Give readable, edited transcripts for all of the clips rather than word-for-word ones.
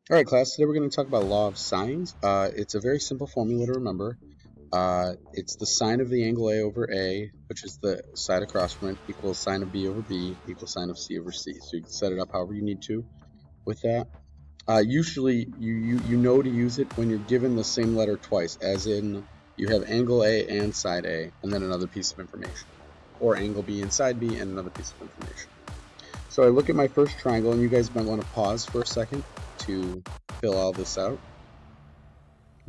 All right, class, today we're going to talk about law of sines. It's a very simple formula to remember. It's the sine of the angle A over A, which is the side across from it, equals sine of B over B, equals sine of C over C. So you can set it up however you need to with that. Usually, you know to use it when you're given the same letter twice, as in you have angle A and side A, and then another piece of information. Or angle B and side B, and another piece of information. So I look at my first triangle, and you guys might want to pause for a second to fill all this out.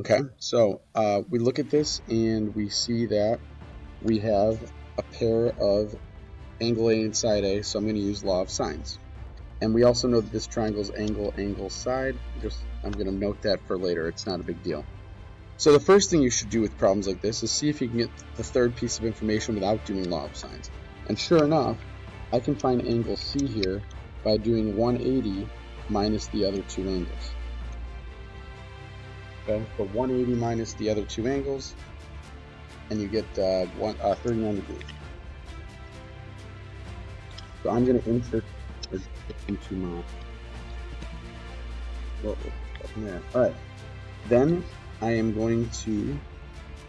Okay, so we look at this and we see that we have a pair of angle A and side A, so I'm going to use law of sines. And we also know that this triangle is angle, angle, side. I'm going to note that for later. It's not a big deal. So the first thing you should do with problems like this is see if you can get the third piece of information without doing law of sines. And sure enough, I can find angle C here by doing 180 minus the other two angles. Okay, so 180 minus the other two angles, and you get 39 degrees. So I'm going to insert this into my. All right. Then I am going to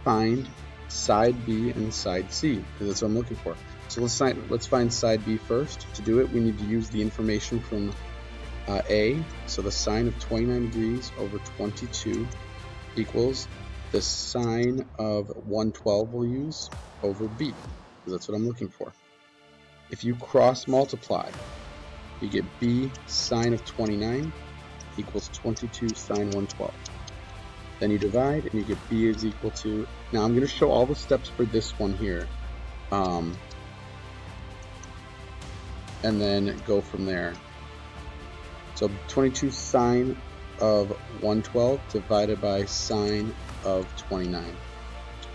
find side B and side C because that's what I'm looking for. So let's find side B first. To do it, we need to use the information from A. So the sine of 29 degrees over 22 equals the sine of 112 we'll use over B, because that's what I'm looking for. If you cross multiply, you get B sine of 29 equals 22 sine 112. Then you divide and you get B is equal to, now I'm going to show all the steps for this one here, and then go from there. So 22 sine of 112 divided by sine of 29.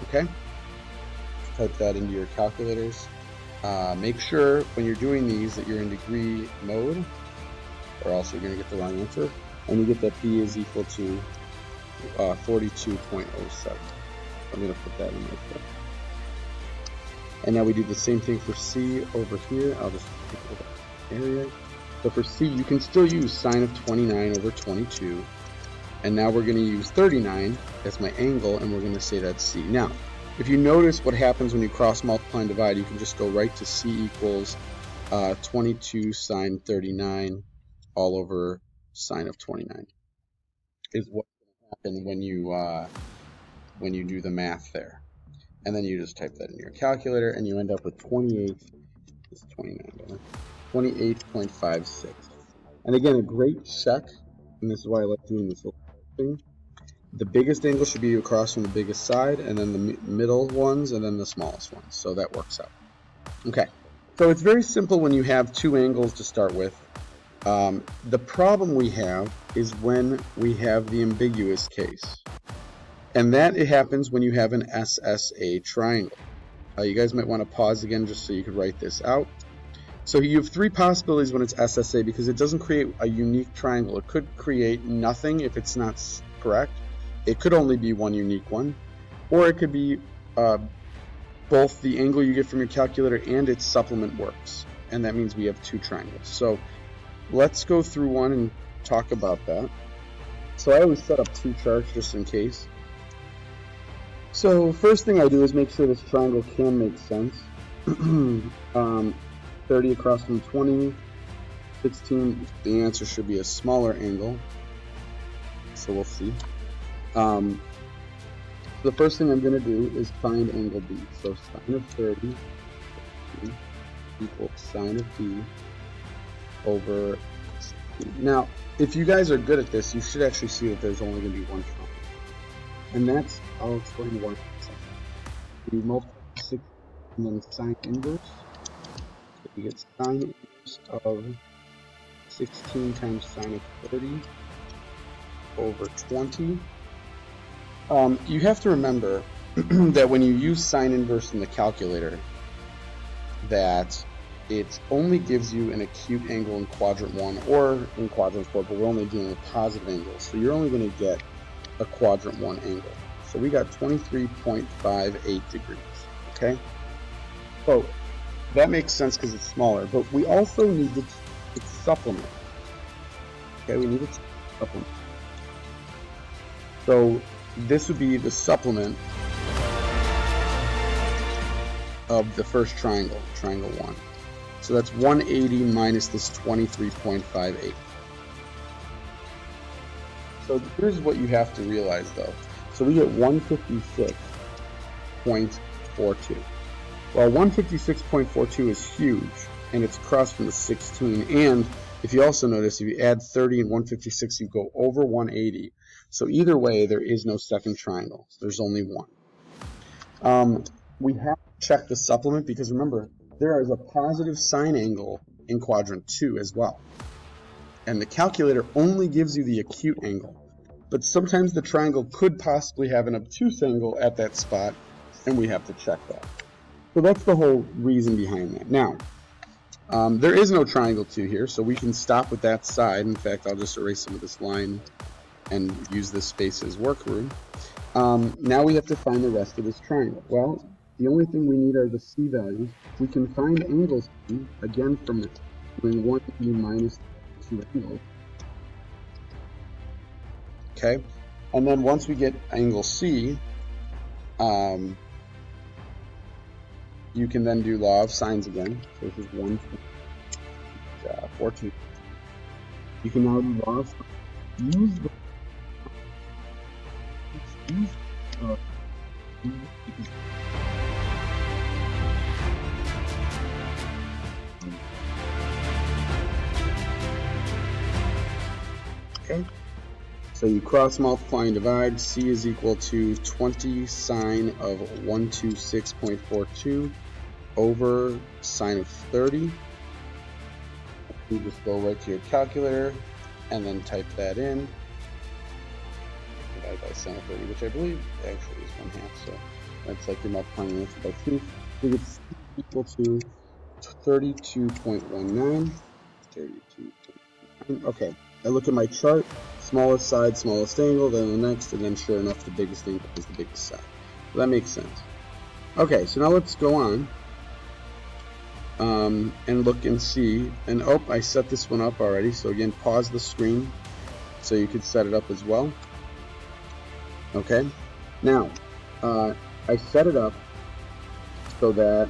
Okay? Type that into your calculators. Make sure when you're doing these that you're in degree mode, or else you're going to get the wrong answer. And you get that B is equal to 42.07. I'm going to put that in right there. And now we do the same thing for C over here. I'll just pick the area. So for C, you can still use sine of 29 over 22. And now we're going to use 39 as my angle, and we're going to say that's C. Now, if you notice what happens when you cross multiply and divide, you can just go right to C equals 22 sine 39 all over sine of 29 is what's going to happen when you do the math there. And then you just type that in your calculator, and you end up with 28.56. And again, a great check, and this is why I like doing this little thing. The biggest angle should be across from the biggest side, and then the middle ones, and then the smallest ones. So that works out. Okay, so it's very simple when you have two angles to start with. The problem we have is when we have the ambiguous case. And that it happens when you have an SSA triangle. You guys might want to pause again just so you could write this out. So you have three possibilities when it's SSA because it doesn't create a unique triangle. It could create nothing if it's not correct. It could only be one unique one. Or it could be both the angle you get from your calculator and its supplement works. And that means we have two triangles. So let's go through one and talk about that. So I always set up two charts just in case. So first thing I do is make sure this triangle can make sense. 30 across from 20, 16, the answer should be a smaller angle. So we'll see. The first thing I'm going to do is find angle B. So sine of 30 equals sine of B over 16. Now, if you guys are good at this, you should actually see that there's only going to be one triangle. And that's, I'll explain why. You multiply 6 and then sine inverse. So you get sine inverse of 16 times sine of 30 over 20. You have to remember that when you use sine inverse in the calculator, that it only gives you an acute angle in quadrant 1 or in quadrant 4, but we're only dealing with positive angles. So you're only going to get a quadrant 1 angle. So we got 23.58 degrees, okay? So that makes sense because it's smaller, but we also need to supplement. Okay, we need it. supplement. So this would be the supplement of the first triangle, triangle 1. So that's 180 minus this 23.58. So here's what you have to realize though. So we get 156.42. Well, 156.42 is huge, and it's across from the 16. And if you also notice, if you add 30 and 156, you go over 180. So either way, there is no second triangle. There's only one. We have to check the supplement because remember, there is a positive sine angle in quadrant 2 as well. And the calculator only gives you the acute angle. But sometimes the triangle could possibly have an obtuse angle at that spot, and we have to check that. So that's the whole reason behind that. Now, there is no triangle 2 here, so we can stop with that side. In fact, I'll just erase some of this line and use this space as workroom. Now we have to find the rest of this triangle. Well, the only thing we need are the C values. We can find angle C, again, from doing 180 minus 2 angles. Okay, and then once we get angle C, you can then do law of sines again. So this is 1.42. You can now do law of sines. Okay. So you cross multiply and divide. C is equal to 20 sine of 126.42 over sine of 30. You just go right to your calculator and then type that in. Divide by sine of 30, which I believe actually is 1/2. So that's like you're multiplying this by 2. So it's equal to 32.19. 32.19. Okay. I look at my chart. Smallest side, smallest angle, then the next, and then sure enough, the biggest angle is the biggest side. So that makes sense. Okay, so now let's go on and look and see. And oh, I set this one up already. So again, pause the screen so you could set it up as well. Okay, now I set it up so that,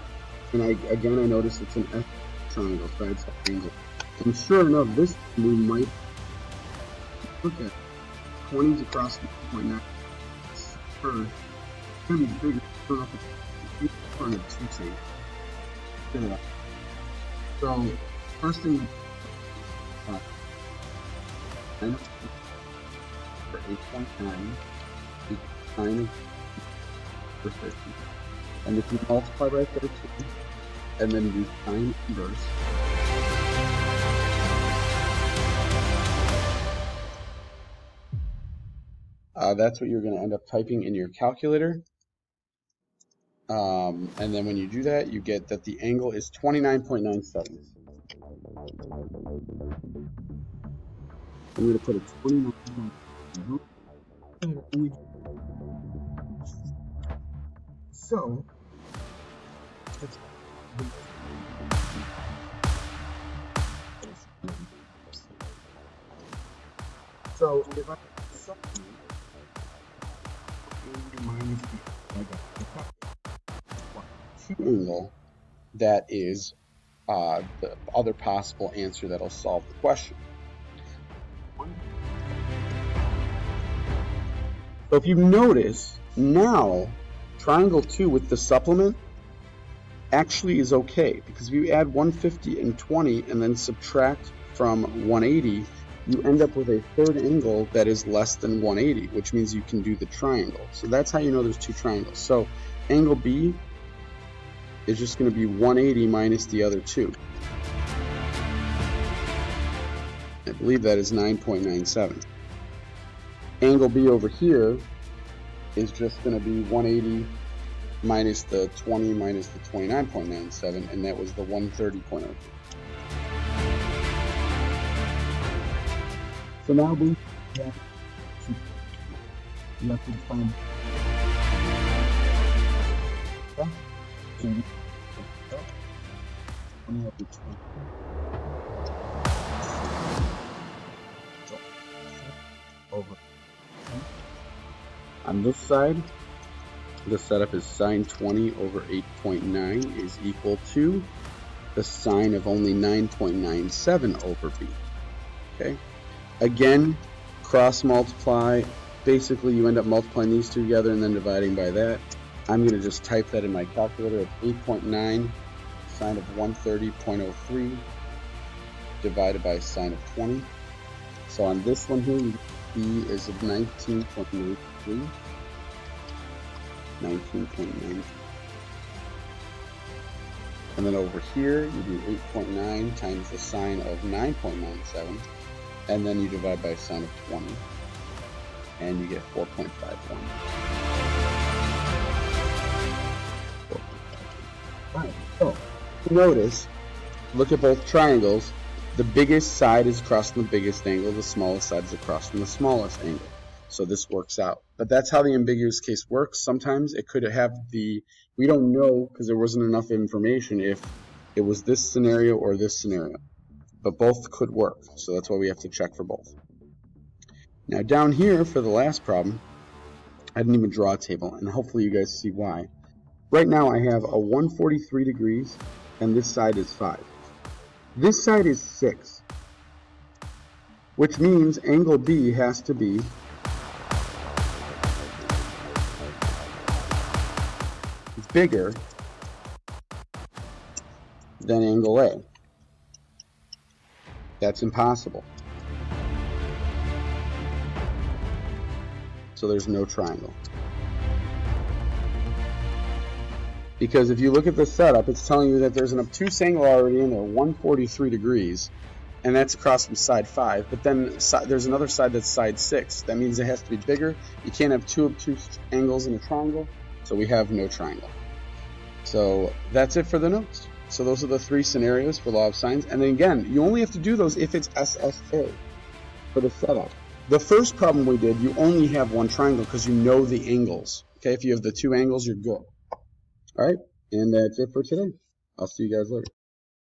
and I notice it's an F triangle, side angle. And sure enough, this we might. Look at 20s across the 2.9 first. It's going to be bigger. Turn up the 2 So, first thing, for 8.9 is sine of 50. And if you multiply by 13, and then do sine inverse. That's what you're going to end up typing in your calculator. And then when you do that, you get that the angle is 29.97. I'm going to put a 29.97. So, if I angle, that is the other possible answer that'll solve the question. So if you notice, now triangle 2 with the supplement actually is okay, because if you add 150 and 20 and then subtract from 180, you end up with a third angle that is less than 180, which means you can do the triangle. So that's how you know there's two triangles. So angle B is just going to be 180 minus the other two. I believe that is 9.97. Angle B over here is just going to be 180 minus the 20 minus the 29.97, and that was the 130.02. So now we have to find over. On this side, the setup is sine 20 over 8.9 is equal to the sine of only 9.97 over b. Okay. Again, cross multiply. Basically, you end up multiplying these two together and then dividing by that. I'm going to just type that in my calculator. It's 8.9 sine of 130.03 divided by sine of 20. So on this one here, b is of 19.83. 19.9. And then over here, you do 8.9 times the sine of 9.97, and then you divide by sine of 20, and you get 4.51. Alright, so notice, look at both triangles. The biggest side is across from the biggest angle, the smallest side is across from the smallest angle. So this works out. But that's how the ambiguous case works. Sometimes it could have we don't know because there wasn't enough information if it was this scenario or this scenario. But both could work. So that's why we have to check for both. Now down here for the last problem, I didn't even draw a table, and hopefully you guys see why. Right now I have a 143 degrees and this side is 5. This side is 6, which means angle B has to be bigger than angle A. That's impossible. So there's no triangle. Because if you look at the setup, it's telling you that there's an obtuse angle already in there, 143 degrees, and that's across from side 5, but then there's another side that's side 6. That means it has to be bigger. You can't have two obtuse angles in a triangle, so we have no triangle. So that's it for the notes. So those are the 3 scenarios for law of sines. And then again, you only have to do those if it's SSA for the setup. The first problem we did, you only have one triangle because you know the angles. Okay, if you have the 2 angles, you're good. All right, and that's it for today. I'll see you guys later.